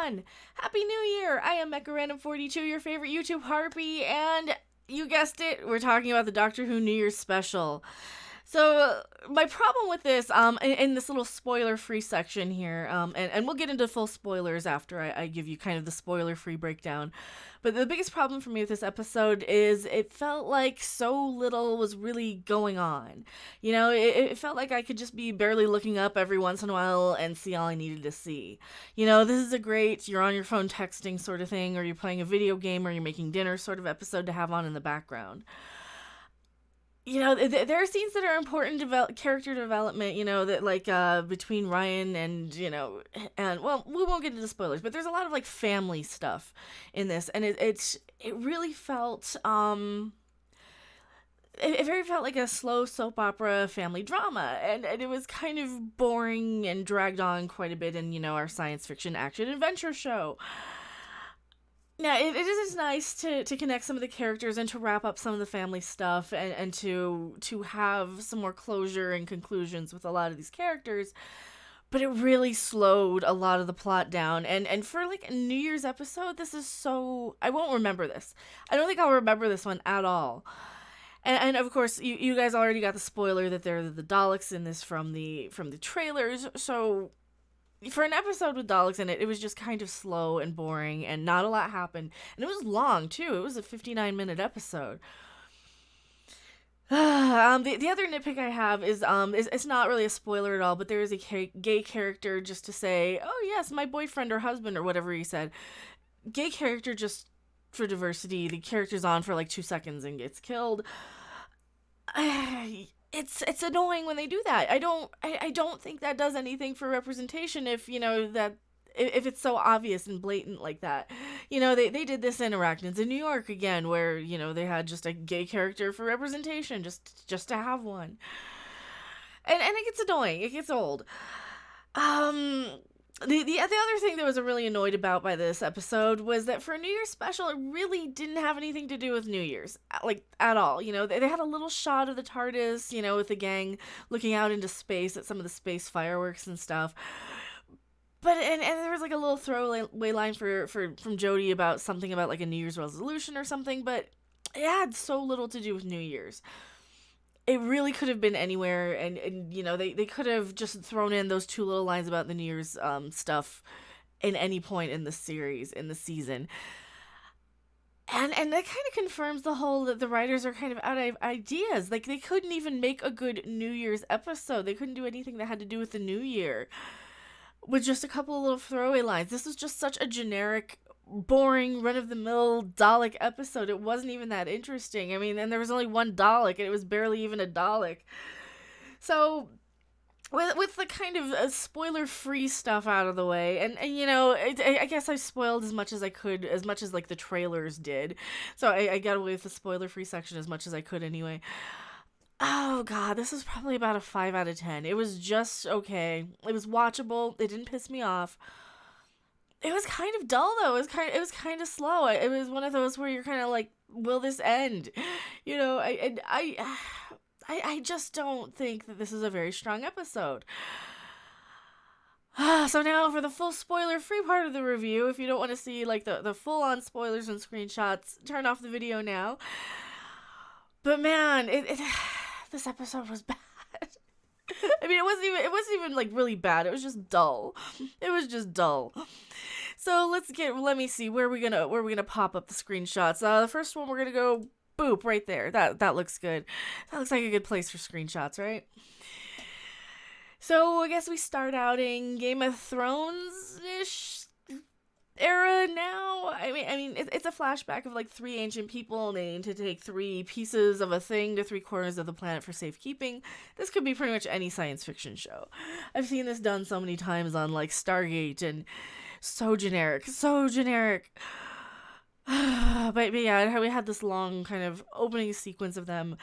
everyone! Happy New Year! I am MechaRandom42, your favorite YouTube harpy, and you guessed it, we're talking about the Doctor Who New Year's special. So, my problem with this, in this little spoiler-free section here, and we'll get into full spoilers after I give you kind of the spoiler-free breakdown, but the biggest problem for me with this episode is it felt like so little was really going on. You know, it felt like I could just be barely looking up every once in a while and see all I needed to see. You know, this is a great, you're on your phone texting sort of thing, or you're playing a video game, or you're making dinner sort of episode to have on in the background. You know, there are scenes that are important character development, you know, that like between Ryan and, you know, and well, we won't get into spoilers, but there's a lot of like family stuff in this, and it really felt it very felt like a slow soap opera family drama, and it was kind of boring and dragged on quite a bit in, you know, our science fiction action adventure show. Yeah, it is nice to connect some of the characters and to wrap up some of the family stuff and to have some more closure and conclusions with a lot of these characters. But it really slowed a lot of the plot down. And for like a New Year's episode, this is so... I won't remember this. I don't think I'll remember this one at all. And of course, you guys already got the spoiler that they're the Daleks in this from the trailers, so... For an episode with Daleks in it, it was just kind of slow and boring, and not a lot happened. And it was long, too. It was a 59-minute episode. The other nitpick I have is it's not really a spoiler at all, but there is a gay character just to say, oh, yes, my boyfriend or husband or whatever he said. Gay character just for diversity. The character's on for like 2 seconds and gets killed. It's annoying when they do that. I don't think that does anything for representation if, you know, that if it's so obvious and blatant like that. You know, they did this in Arachnids in New York again, where, you know, they had just a gay character for representation, just to have one. And it gets annoying. It gets old. The other thing that was really annoyed about by this episode was that for a New Year's special, it really didn't have anything to do with New Year's, like, at all. You know, they had a little shot of the TARDIS, you know, with the gang looking out into space at some of the space fireworks and stuff. But, and there was, like, a little throwaway line from Jodie about something about, like, a New Year's resolution or something, but it had so little to do with New Year's. It really could have been anywhere, and you know, they could have just thrown in those 2 little lines about the New Year's stuff in any point in the series, in the season. And that kind of confirms the whole that the writers are kind of out of ideas. Like, they couldn't even make a good New Year's episode. They couldn't do anything that had to do with the New Year. With just a couple of little throwaway lines. This was just such a generic, boring, run-of-the-mill Dalek episode. It wasn't even that interesting. I mean, and there was only one Dalek, and it was barely even a Dalek. So, with the kind of spoiler-free stuff out of the way, and you know, I guess I spoiled as much as I could, as much as, like, the trailers did. So I got away with the spoiler-free section as much as I could anyway. Oh god, this is probably about a 5 out of 10. It was just okay. It was watchable. It didn't piss me off. It was kind of dull though. It was kind of slow. It was one of those where you're kind of like, will this end? You know, I just don't think that this is a very strong episode. So now for the full spoiler-free part of the review, if you don't want to see like the full-on spoilers and screenshots, turn off the video now. But man, this episode was bad. I mean, it wasn't even like really bad. It was just dull. It was just dull. So let me see where we're gonna pop up the screenshots. The first one we're gonna go boop right there. That looks good. That looks like a good place for screenshots, right? So I guess we start out in Game of Thrones-ish era now. I mean, it's a flashback of like 3 ancient people. They need to take 3 pieces of a thing to 3 corners of the planet for safekeeping. This could be pretty much any science fiction show. I've seen this done so many times on like Stargate, and so generic. But yeah, we had this long kind of opening sequence of them.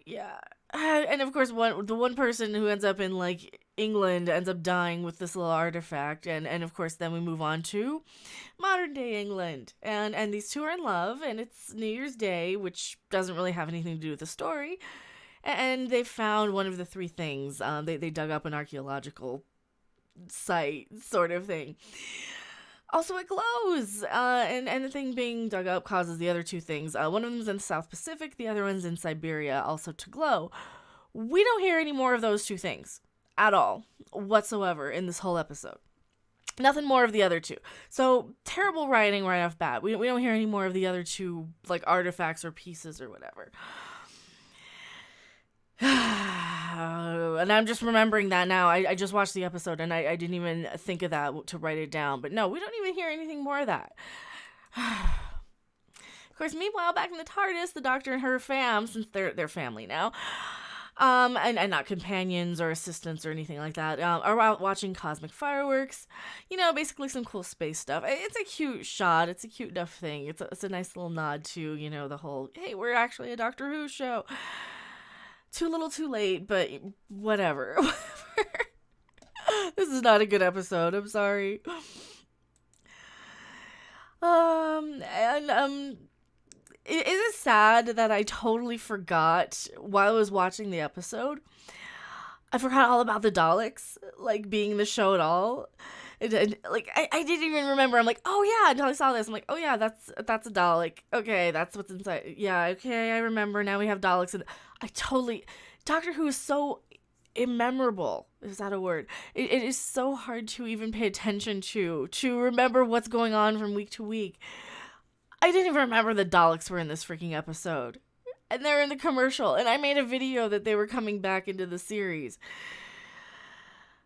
Yeah. And of course, the one person who ends up in like England ends up dying with this little artifact, and of course then we move on to modern day England, and these 2 are in love, and it's New Year's Day, which doesn't really have anything to do with the story, and they found one of the 3 things. They dug up an archaeological site sort of thing. Also, it glows, and the thing being dug up causes the other two things. One of them's in the South Pacific, the other one's in Siberia, also to glow. We don't hear any more of those two things at all, whatsoever, in this whole episode. Nothing more of the other two. So, terrible writing right off bat. We don't hear any more of the other two, like, artifacts or pieces or whatever. And I'm just remembering that now. I just watched the episode and I didn't even think of that to write it down. But no, we don't even hear anything more of that. Of course, meanwhile, back in the TARDIS, the Doctor and her fam, since they're family now, and not companions or assistants or anything like that, are out watching cosmic fireworks. Basically some cool space stuff. It's a cute shot. It's a cute enough thing. It's a nice little nod to, the whole, hey, we're actually a Doctor Who show. Too little, too late, but whatever. This is not a good episode. I'm sorry. It is sad that I totally forgot while I was watching the episode. I forgot all about the Daleks, like, being in the show at all. I didn't even remember. I'm like, oh yeah, until I saw this. I'm like, oh yeah, that's a Dalek. Okay, that's what's inside. Yeah, okay, I remember. Now we have Daleks. And Doctor Who is so immemorable. Is that a word? It is so hard to even pay attention to remember what's going on from week to week. I didn't even remember the Daleks were in this freaking episode. And they're in the commercial. And I made a video that they were coming back into the series.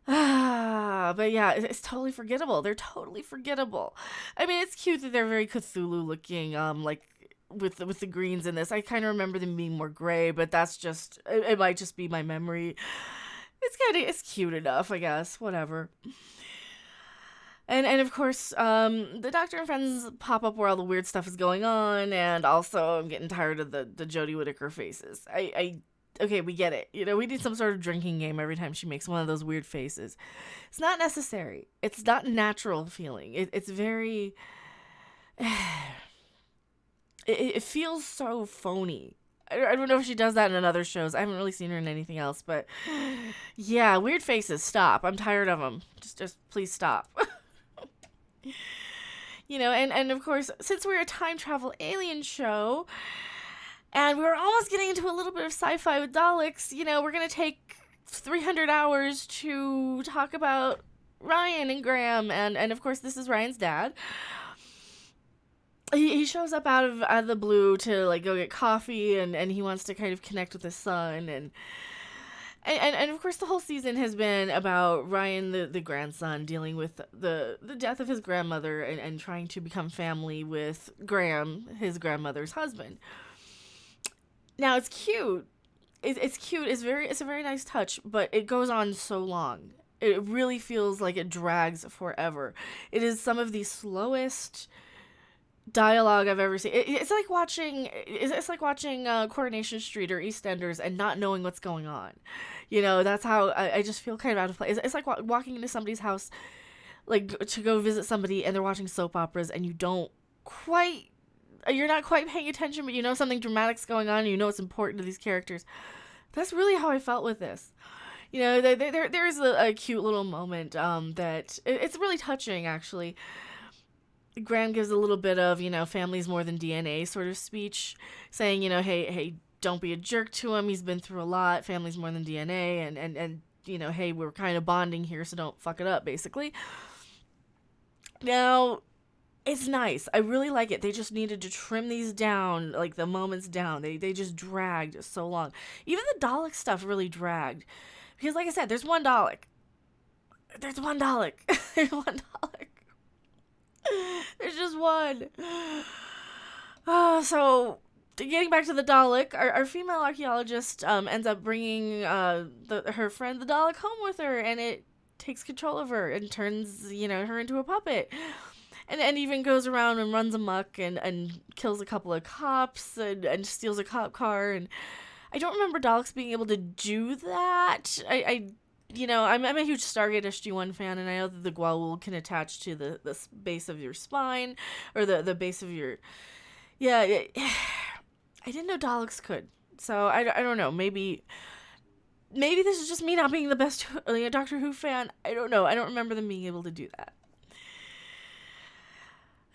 But yeah, it's totally forgettable. They're totally forgettable. I mean, it's cute that they're very Cthulhu looking, like with the greens in this. I kind of remember them being more gray, but that's just, it might just be my memory. It's cute enough, I guess. Whatever. And of course, the Doctor and friends pop up where all the weird stuff is going on, and also I'm getting tired of the Jodie Whittaker faces. Okay, we get it. We need some sort of drinking game every time she makes one of those weird faces. It's not necessary. It's not natural feeling. It's very... It feels so phony. I don't know if she does that in other shows. I haven't really seen her in anything else, but... Yeah, weird faces. Stop. I'm tired of them. Just please stop. And of course, since we're a time travel alien show... And we were almost getting into a little bit of sci-fi with Daleks. We're going to take 300 hours to talk about Ryan and Graham. And of course, this is Ryan's dad. He shows up out of the blue to, like, go get coffee. And he wants to kind of connect with his son. And of course, the whole season has been about Ryan, the grandson, dealing with the death of his grandmother and trying to become family with Graham, his grandmother's husband. Now, it's cute. It's cute. It's a very nice touch, but it goes on so long. It really feels like it drags forever. It is some of the slowest dialogue I've ever seen. It's like watching Coronation Street or EastEnders and not knowing what's going on. That's how I just feel kind of out of place. It's like walking into somebody's house, like, to go visit somebody, and they're watching soap operas, and you're not quite paying attention, but something dramatic's going on, and it's important to these characters. That's really how I felt with this. There's a cute little moment that it's really touching, actually. Graham gives a little bit of, family's more than DNA sort of speech, saying, hey, don't be a jerk to him. He's been through a lot. Family's more than DNA, and hey, we're kind of bonding here, so don't fuck it up, basically. Now, it's nice. I really like it. They just needed to trim these down, like the moments down. They just dragged so long. Even the Dalek stuff really dragged. Because, like I said, there's one Dalek. There's one Dalek. There's one Dalek. There's just one. So, getting back to the Dalek, our female archaeologist ends up bringing her friend, the Dalek, home with her. And it takes control of her and turns, her into a puppet. And even goes around and runs amok and kills a couple of cops and steals a cop car. And I don't remember Daleks being able to do that. I'm a huge Stargate SG-1 fan, and I know that the Gwaul can attach to the base of your spine, or the base of your... Yeah, I didn't know Daleks could. So I don't know. Maybe this is just me not being the best Doctor Who fan. I don't know. I don't remember them being able to do that.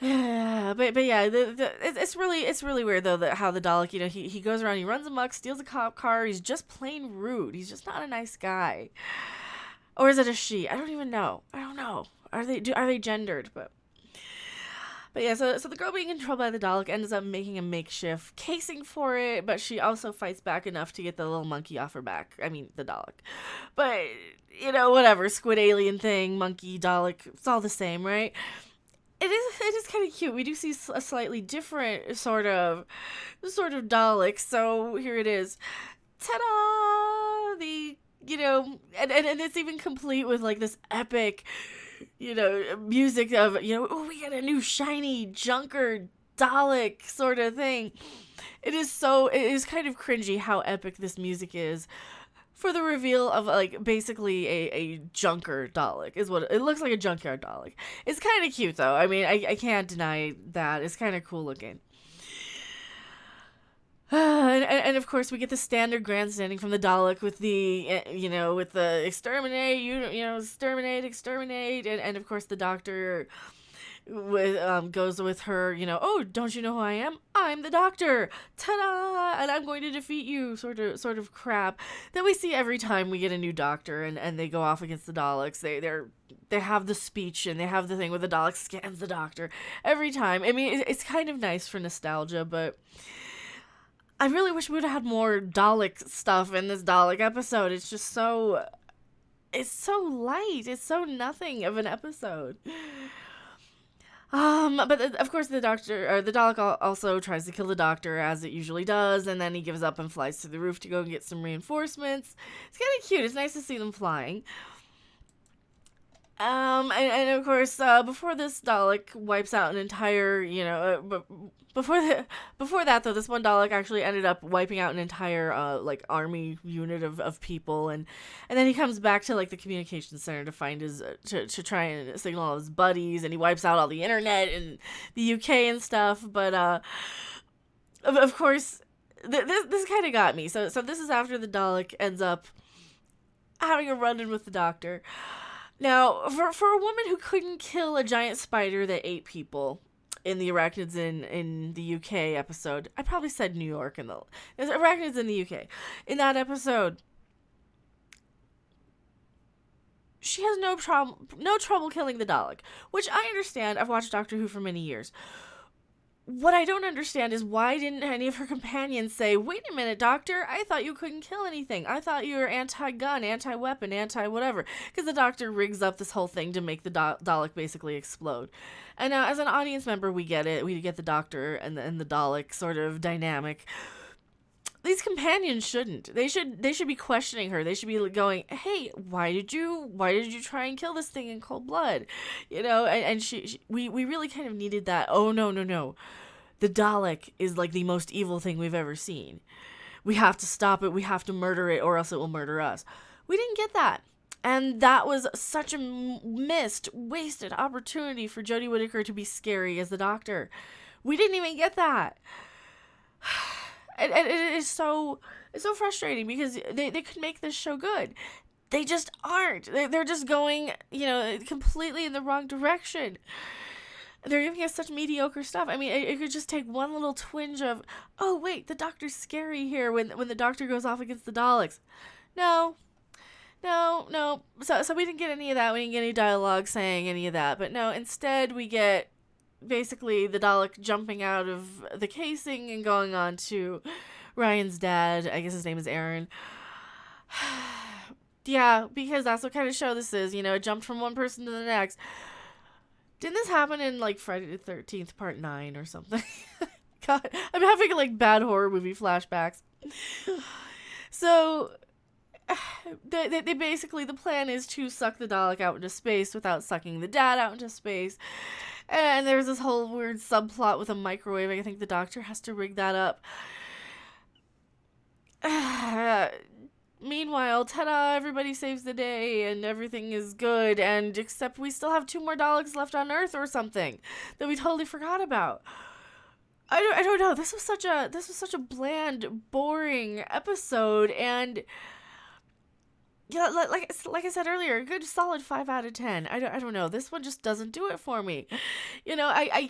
but yeah, it's really weird though that how the Dalek, he goes around, he runs amok, steals a cop car. He's just plain rude. He's just not a nice guy. Or is it a she? I don't even know. I don't know. Are they gendered? But yeah, so the girl being controlled by the Dalek ends up making a makeshift casing for it, but she also fights back enough to get the little monkey off her back. I mean, the Dalek. But, whatever, squid alien thing, monkey, Dalek, it's all the same, right? It is kind of cute. We do see a slightly different sort of Dalek, so here it is. Ta-da! And it's even complete with, like, this epic, music of, oh, we got a new shiny junker Dalek sort of thing. It is kind of cringy how epic this music is for the reveal of, like, basically a junker Dalek is what it looks like. A junkyard Dalek. It's kind of cute though. I mean, I can't deny that. It's kind of cool looking. And of course we get the standard grandstanding from the Dalek with the with the exterminate, and of course the Doctor goes with her, oh, don't you know who I am? I'm the Doctor, ta-da, and I'm going to defeat you, sort of crap that we see every time we get a new Doctor and they go off against the Daleks. They have the speech and they have the thing where the Dalek scans the Doctor every time. I mean, it's kind of nice for nostalgia, but I really wish we would have had more Dalek stuff in this Dalek episode. It's just it's so light. It's so nothing of an episode. But of course the Dalek also tries to kill the Doctor, as it usually does, and then he gives up and flies to the roof to go and get some reinforcements. It's kind of cute. It's nice to see them flying. And of course, before this Dalek wipes out an entire, before that though, this one Dalek actually ended up wiping out an entire, like, army unit of people, and then he comes back to, like, the communications center to find to try and signal all his buddies, and he wipes out all the internet in the UK and stuff, but, of course, this kind of got me. So this is after the Dalek ends up having a run-in with the Doctor. Now, for a woman who couldn't kill a giant spider that ate people in the Arachnids in the UK episode, I probably said New York there's Arachnids in the UK. In that episode, she has no trouble killing the Dalek, which I understand. I've watched Doctor Who for many years. What I don't understand is why didn't any of her companions say, wait a minute, Doctor, I thought you couldn't kill anything. I thought you were anti-gun, anti-weapon, anti-whatever. Because the Doctor rigs up this whole thing to make the Dalek basically explode. And now, as an audience member, we get it. We get the Doctor and the Dalek sort of dynamic. These companions shouldn't. They should be questioning her. They should be going, hey, why did you try and kill this thing in cold blood? And we really kind of needed that. Oh, no. The Dalek is like the most evil thing we've ever seen. We have to stop it. We have to murder it, or else it will murder us. We didn't get that. And that was such a missed, wasted opportunity for Jodie Whittaker to be scary as the Doctor. We didn't even get that. And it's so frustrating because they could make this show good. They just aren't. They're just going, completely in the wrong direction. They're giving us such mediocre stuff. I mean, it could just take one little twinge of, oh, wait, the Doctor's scary here when the Doctor goes off against the Daleks. No. So we didn't get any of that. We didn't get any dialogue saying any of that. But no, instead we get basically the Dalek jumping out of the casing and going on to Ryan's dad. I guess his name is Aaron. Yeah, because that's what kind of show this is. It jumped from one person to the next. Didn't this happen in, like, Friday the 13th, part 9 or something? God, I'm having, like, bad horror movie flashbacks. So, they basically, the plan is to suck the Dalek out into space without sucking the dad out into space. And there's this whole weird subplot with a microwave. I think the Doctor has to rig that up. Meanwhile, ta-da, everybody saves the day and everything is good, and except we still have 2 more Daleks left on Earth or something that we totally forgot about. I don't know. This was such a bland, boring episode, and yeah, like I said earlier, a good solid 5 out of 10. I don't know. This one just doesn't do it for me. I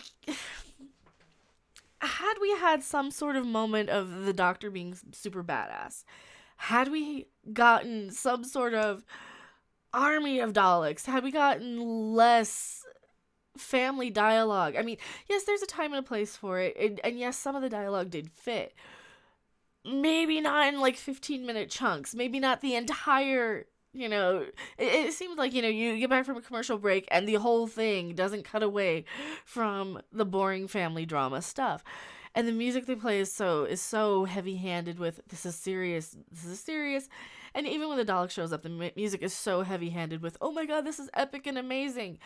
had we had some sort of moment of the Doctor being super badass, had we gotten some sort of army of Daleks, had we gotten less family dialogue. I mean, yes, there's a time and a place for it, and yes, some of the dialogue did fit. Maybe not in like 15-minute chunks, maybe not the entire, it seems like, you get back from a commercial break and the whole thing doesn't cut away from the boring family drama stuff. And the music they play is so heavy-handed with, this is serious. And even when the Dalek shows up, the music is so heavy-handed with, oh my god, this is epic and amazing.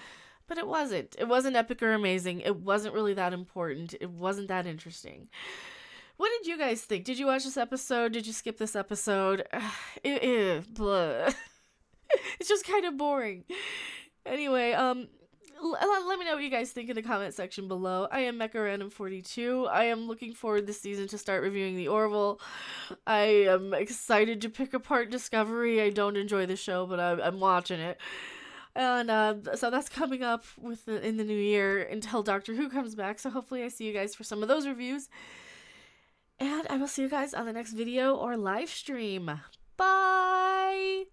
But it wasn't. It wasn't epic or amazing. It wasn't really that important. It wasn't that interesting. What did you guys think? Did you watch this episode? Did you skip this episode? Blah. It's just kind of boring. Anyway, let me know what you guys think in the comment section below. I am MechaRandom42. I am looking forward this season to start reviewing the Orville. I am excited to pick apart Discovery. I don't enjoy the show, but I'm watching it. And so that's coming up in the new year until Doctor Who comes back. So hopefully I see you guys for some of those reviews. And I will see you guys on the next video or live stream. Bye!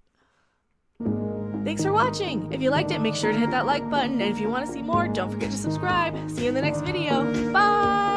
Thanks for watching! If you liked it, make sure to hit that like button. And if you want to see more, don't forget to subscribe. See you in the next video. Bye!